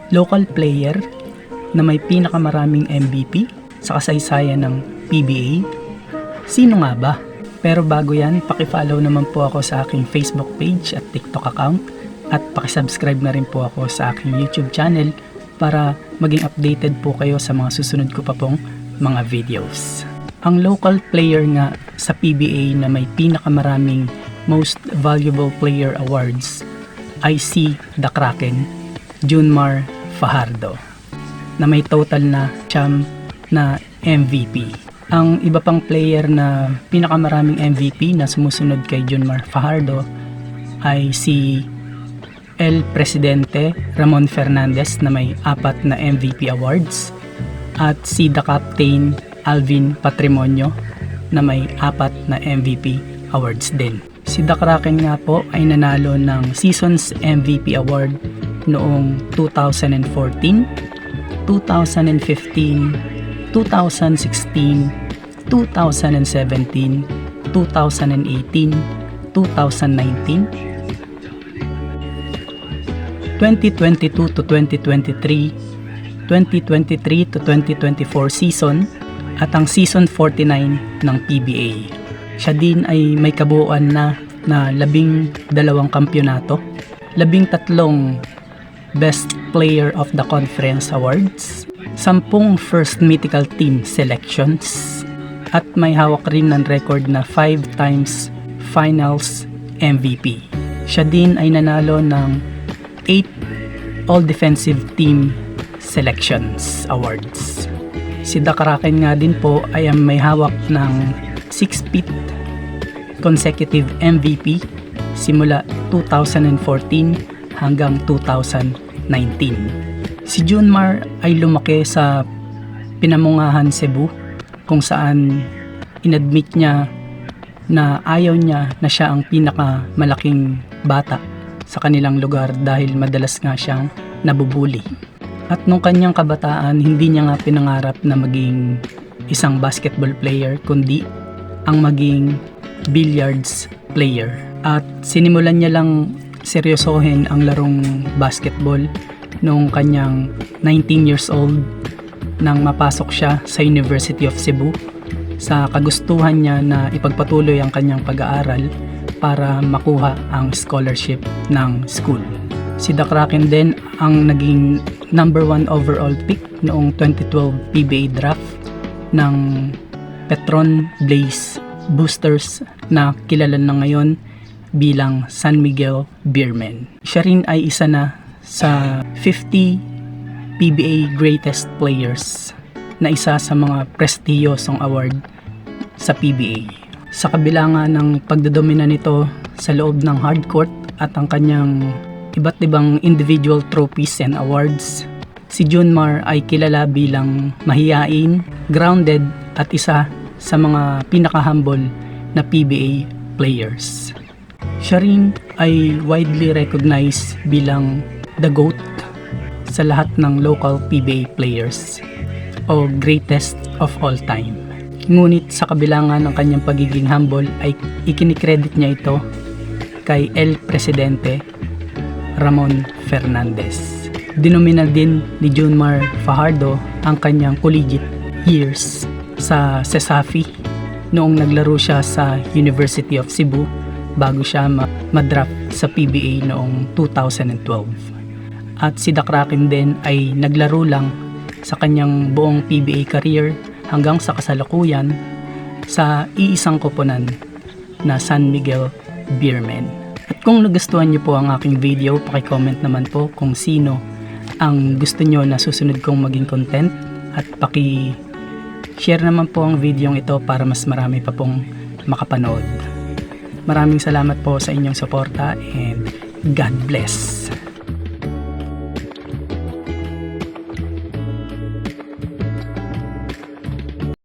local player na may pinakamaraming MVP sa kasaysayan ng PBA? Sino nga ba? Pero bago yan, paki-follow naman po ako sa aking Facebook page at TikTok account at paki-subscribe na rin po ako sa aking YouTube channel para maging updated po kayo sa mga susunod ko pa pong mga videos. Ang local player nga sa PBA na may pinakamaraming Most Valuable Player Awards ay si The Kraken, Junmar Fajardo, na may total na siyam na MVP. Ang iba pang player na pinakamaraming MVP na sumusunod kay Junmar Fajardo ay si El Presidente Ramon Fernandez na may 4 na MVP awards at si The Captain Alvin Patrimonio na may 4 na MVP awards din. Si The Kraken nga po ay nanalo ng Seasons MVP Award noong 2014, 2015, 2016, 2017, 2018, 2019, 2022 to 2023, 2023 to 2024 season at ang season 49 ng PBA. Siya din ay may kabuuan na 12 kampyonato, 13 Best Player of the Conference Awards, 10 First Mythical Team Selections, at may hawak rin ng record na 5 times Finals MVP. Siya din ay nanalo ng 8 All Defensive Team Selections Awards. Si The Kraken nga din po ay may hawak ng 6-peat consecutive MVP simula 2014 hanggang 2019. Si Junmar ay lumaki sa Pinamungahan, Cebu, kung saan inadmit niya na ayaw niya na siya ang pinakamalaking bata sa kanilang lugar dahil madalas nga siyang nabubuli. At nung kanyang kabataan, hindi niya nga pinangarap na maging isang basketball player kundi ang maging billiards player. At sinimulan niya lang seryosohin ang larong basketball noong kanyang 19 years old nang mapasok siya sa University of Cebu sa kagustuhan niya na ipagpatuloy ang kanyang pag-aaral para makuha ang scholarship ng school. Si The Kraken din ang naging number 1 overall pick noong 2012 PBA draft ng Petron Blaze Boosters na kilala na ngayon bilang San Miguel Beermen. Siya rin ay isa na sa 50 PBA Greatest Players na isa sa mga prestiyosong award sa PBA. Sa kabila nga ng pagdodomina nito sa loob ng hardcourt at ang kanyang iba't ibang individual trophies and awards, si Junmar ay kilala bilang mahiyain, grounded at isa sa mga pinaka-humble na PBA players. Siya rin ay widely recognized bilang the GOAT sa lahat ng local PBA players o greatest of all time. Ngunit sa kabila nga ng kanyang pagiging humble ay ikinikredit niya ito kay El Presidente Ramon Fernandez. Dinomina din ni Junmar Fajardo ang kanyang collegiate years sa CESAFI noong naglaro siya sa University of Cebu bago siya madraft sa PBA noong 2012. At si The Kraken din ay naglaro lang sa kanyang buong PBA career hanggang sa kasalukuyan sa iisang koponan na San Miguel Beermen. At kung nagustuhan niyo po ang aking video, paki-comment naman po kung sino ang gusto niyo na susunod kong maging content at paki-share naman po ang video ito para mas marami pa pong makapanood. Maraming salamat po sa inyong suporta and God bless.